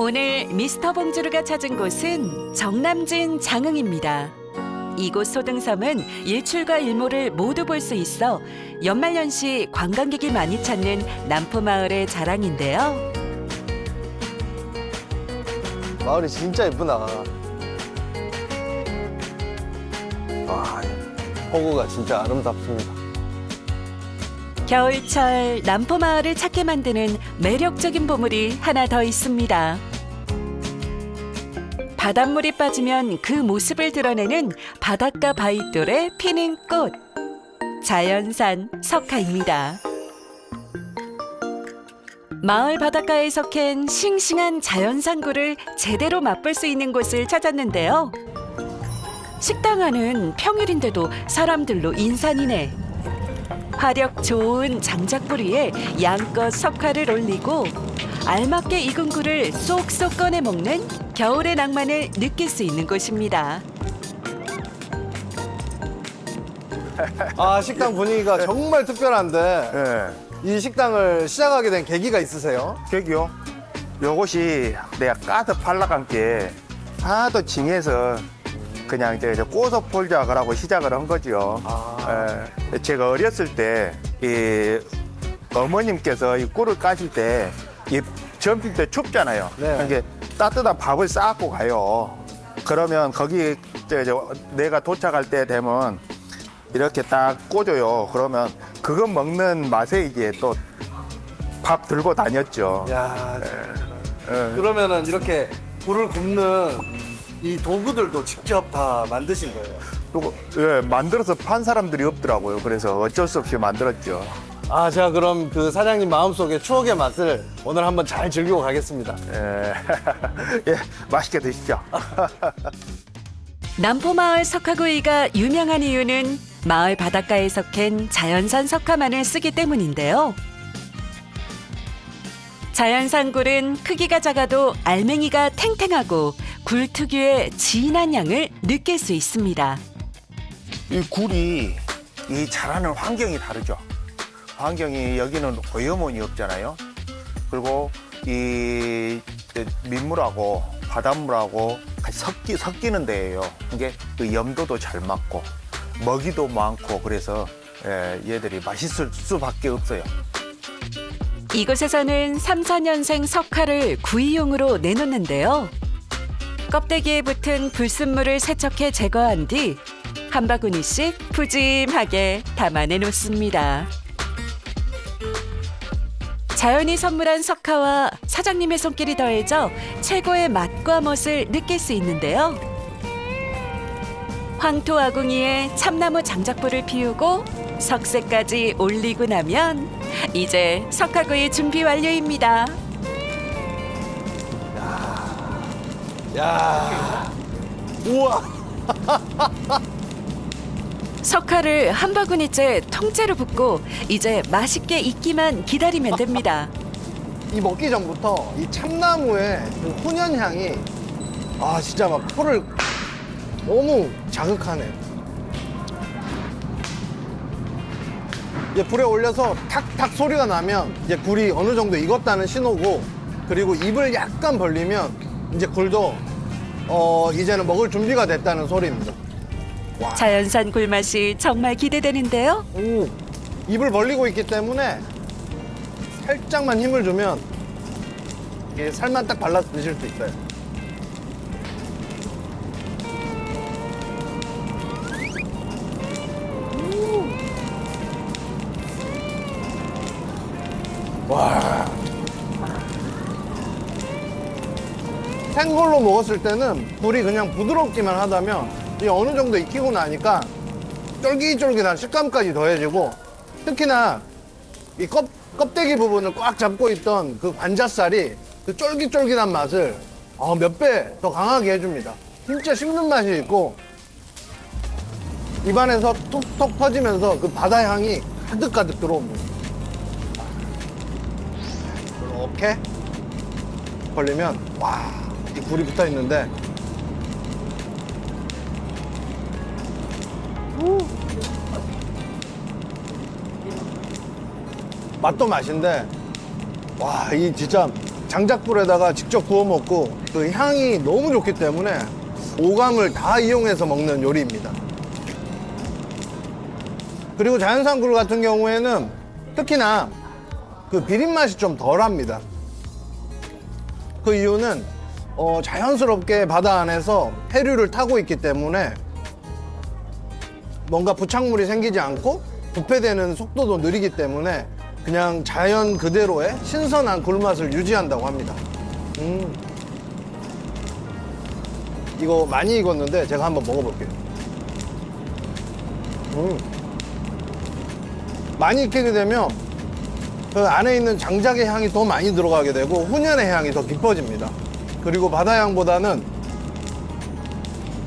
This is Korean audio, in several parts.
오늘 미스터 봉주르가 찾은 곳은 정남진 장흥입니다. 이곳 소등섬은 일출과 일몰을 모두 볼 수 있어 연말연시 관광객이 많이 찾는 남포마을의 자랑인데요. 마을이 진짜 예쁘다. 와, 호구가 진짜 아름답습니다. 겨울철 남포마을을 찾게 만드는 매력적인 보물이 하나 더 있습니다. 바닷물이 빠지면 그 모습을 드러내는 바닷가 바위돌에 피는 꽃. 자연산 석화입니다. 마을 바닷가에서 캔 싱싱한 자연산 굴을 제대로 맛볼 수 있는 곳을 찾았는데요. 식당 안은 평일인데도 사람들로 인산이네. 화력 좋은 장작불 위에 양껏 석화를 올리고 알맞게 익은 굴을 쏙쏙 꺼내 먹는 겨울의 낭만을 느낄 수 있는 곳입니다. 아, 식당 분위기가 정말 특별한데 예, 이 식당을 시작하게 된 계기가 있으세요? 계기요. 요것이 내가 가득 팔라간 게 하도 징해서 그냥 이제 꼬석 볼작을 하고 시작을 한 거죠. 예, 제가 어렸을 때 이 어머님께서 이 꿀을 까실 때 이 점심 때 춥잖아요. 네. 이게 따뜻한 밥을 싸갖고 가요. 그러면 거기 내가 도착할 때 되면 이렇게 딱 꽂아요. 그러면 그거 먹는 맛에 이제 또 밥 들고 다녔죠. 야, 예. 그러면은 이렇게 굴을 굽는 이 도구들도 직접 다 만드신 거예요? 그리고 예, 만들어서 판 사람들이 없더라고요. 그래서 어쩔 수 없이 만들었죠. 아, 제가 그럼 그 사장님 마음속에 추억의 맛을 오늘 한번 잘 즐기고 가겠습니다. 예, 예, 맛있게 드십시오. 남포마을 석화구이가 유명한 이유는 마을 바닷가에서 캔 자연산 석화만을 쓰기 때문인데요. 자연산 굴은 크기가 작아도 알맹이가 탱탱하고 굴 특유의 진한 향을 느낄 수 있습니다. 이 굴이 이 자라는 환경이 다르죠. 환경이 여기는 오염원이 없잖아요. 그리고 이 민물하고 바닷물하고 같이 섞이는 데예요. 이게 그 염도도 잘 맞고 먹이도 많고 그래서 얘들이 맛있을 수밖에 없어요. 이곳에서는 3, 4년생 석화를 구이용으로 내놓는데요. 껍데기에 붙은 불순물을 세척해 제거한 뒤 한 바구니씩 푸짐하게 담아내 놓습니다. 자연이 선물한 석화와 사장님의 손길이 더해져 최고의 맛과 멋을 느낄 수 있는데요. 황토 아궁이에 참나무 장작불을 피우고 석쇠까지 올리고 나면 이제 석화구이 준비 완료입니다. 야, 우와. 석화를 한 바구니째 통째로 붓고 이제 맛있게 익기만 기다리면 됩니다. 이 먹기 전부터 이 참나무의 그 훈연향이 아, 진짜 막 코를 너무 자극하네. 이제 불에 올려서 탁탁 소리가 나면 이제 굴이 어느 정도 익었다는 신호고, 그리고 입을 약간 벌리면 이제 굴도 이제는 먹을 준비가 됐다는 소리입니다. 와. 자연산 굴맛이 정말 기대되는데요. 오, 입을 벌리고 있기 때문에 살짝만 힘을 주면 이게 살만 딱 발라서 드실 수 있어요. 와. 생굴로 먹었을 때는 굴이 그냥 부드럽기만 하다면 이 어느 정도 익히고 나니까 쫄깃쫄깃한 식감까지 더해지고, 특히나 이 껍데기 부분을 꽉 잡고 있던 그 관자살이 그 쫄깃쫄깃한 맛을 몇 배 더 강하게 해줍니다. 진짜 씹는 맛이 있고 입안에서 톡톡 퍼지면서 그 바다 향이 가득가득 들어옵니다. 이렇게 벌리면 와, 이 굴이 붙어 있는데 맛도 맛인데 와, 이 진짜 장작불에다가 직접 구워 먹고 그 향이 너무 좋기 때문에 오감을 다 이용해서 먹는 요리입니다. 그리고 자연산 굴 같은 경우에는 특히나 그 비린 맛이 좀 덜합니다. 그 이유는 자연스럽게 바다 안에서 해류를 타고 있기 때문에 뭔가 부착물이 생기지 않고 부패되는 속도도 느리기 때문에 그냥 자연 그대로의 신선한 굴맛을 유지한다고 합니다. 이거 많이 익었는데 제가 한번 먹어볼게요. 많이 익히게 되면 그 안에 있는 장작의 향이 더 많이 들어가게 되고 훈연의 향이 더 깊어집니다. 그리고 바다향보다는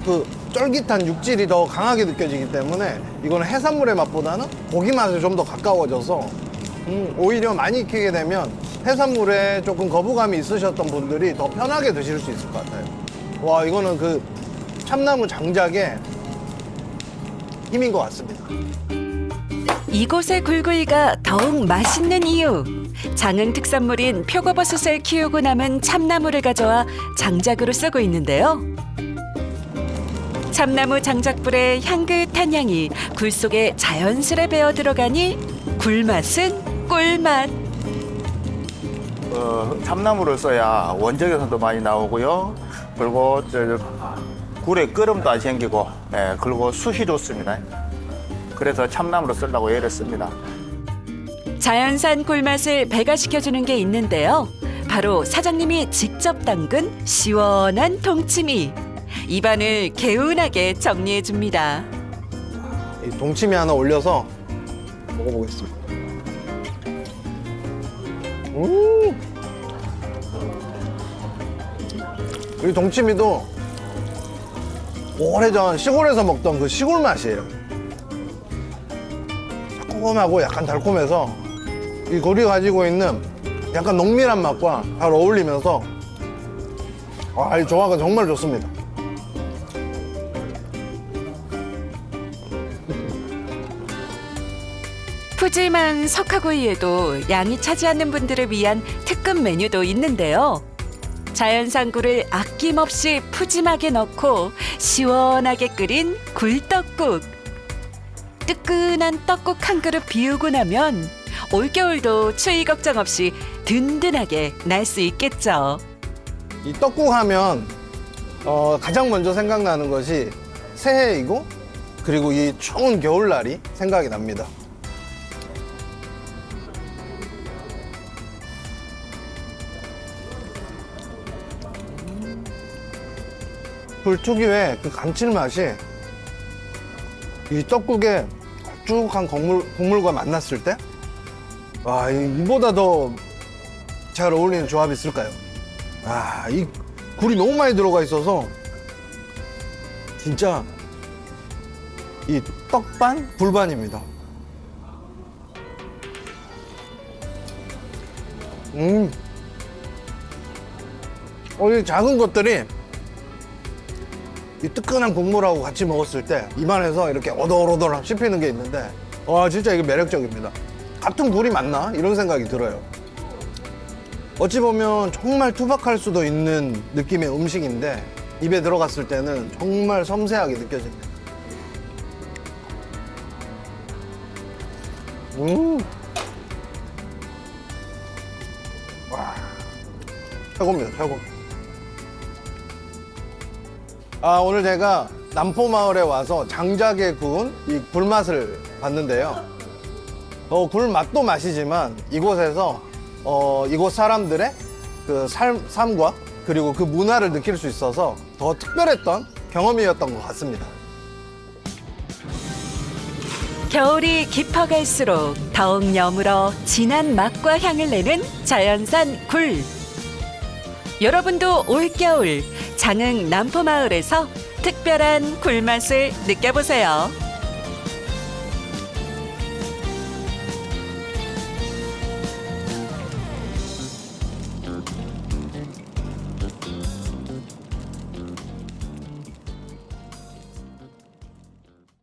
그 쫄깃한 육질이 더 강하게 느껴지기 때문에 이거는 해산물의 맛보다는 고기 맛에 좀 더 가까워져서 오히려 많이 익히게 되면 해산물에 조금 거부감이 있으셨던 분들이 더 편하게 드실 수 있을 것 같아요. 와, 이거는 그 참나무 장작의 힘인 것 같습니다. 이곳의 굴구이가 더욱 맛있는 이유. 장흥 특산물인 표고버섯을 키우고 남은 참나무를 가져와 장작으로 쓰고 있는데요. 참나무 장작불의 향긋한 향이 굴 속에 자연스레 배어 들어가니 굴맛은 꿀맛. 참나무를 써야 원적에서도 많이 나오고요. 그리고 굴에 끓음도 안 생기고, 그리고 숯이 좋습니다. 그래서 참나무로 쓰려고 애를 씁니다. 자연산 굴맛을 배가시켜주는 게 있는데요. 바로 사장님이 직접 담근 시원한 동치미. 입안을 개운하게 정리해줍니다. 이 동치미 하나 올려서 먹어보겠습니다. 이 동치미도 오래전 시골에서 먹던 그 시골 맛이에요. 새콤하고 약간 달콤해서 이 굴이 가지고 있는 약간 농밀한 맛과 잘 어울리면서 이 조화가 정말 좋습니다. 푸짐한 석화구이에도 양이 차지 않는 분들을 위한 특급 메뉴도 있는데요. 자연산 굴을 아낌없이 푸짐하게 넣고 시원하게 끓인 굴떡국. 뜨끈한 떡국 한 그릇 비우고 나면 올겨울도 추위 걱정 없이 든든하게 날 수 있겠죠. 이 떡국 하면 가장 먼저 생각나는 것이 새해이고 그리고 이 추운 겨울날이 생각이 납니다. 굴 특유의 그 감칠맛이 이 떡국에 걸쭉한 국물과 만났을 때 이보다 더 잘 어울리는 조합이 있을까요? 이 굴이 너무 많이 들어가 있어서 진짜 이 떡반 굴반입니다. 이 작은 것들이 이 뜨끈한 국물하고 같이 먹었을 때 입안에서 이렇게 오돌오돌 씹히는 게 있는데 진짜 이게 매력적입니다. 같은 굴이 맞나? 이런 생각이 들어요. 어찌 보면 정말 투박할 수도 있는 느낌의 음식인데 입에 들어갔을 때는 정말 섬세하게 느껴집니다. 와, 최고입니다, 최고. 오늘 제가 남포마을에 와서 장작에 구운 이 굴맛을 봤는데요. 굴 맛도 맛이지만 이곳에서 이곳 사람들의 그 삶과 그리고 그 문화를 느낄 수 있어서 더 특별했던 경험이었던 것 같습니다. 겨울이 깊어갈수록 더욱 여물어 진한 맛과 향을 내는 자연산 굴. 여러분도 올겨울 장흥 남포마을에서 특별한 굴맛을 느껴보세요.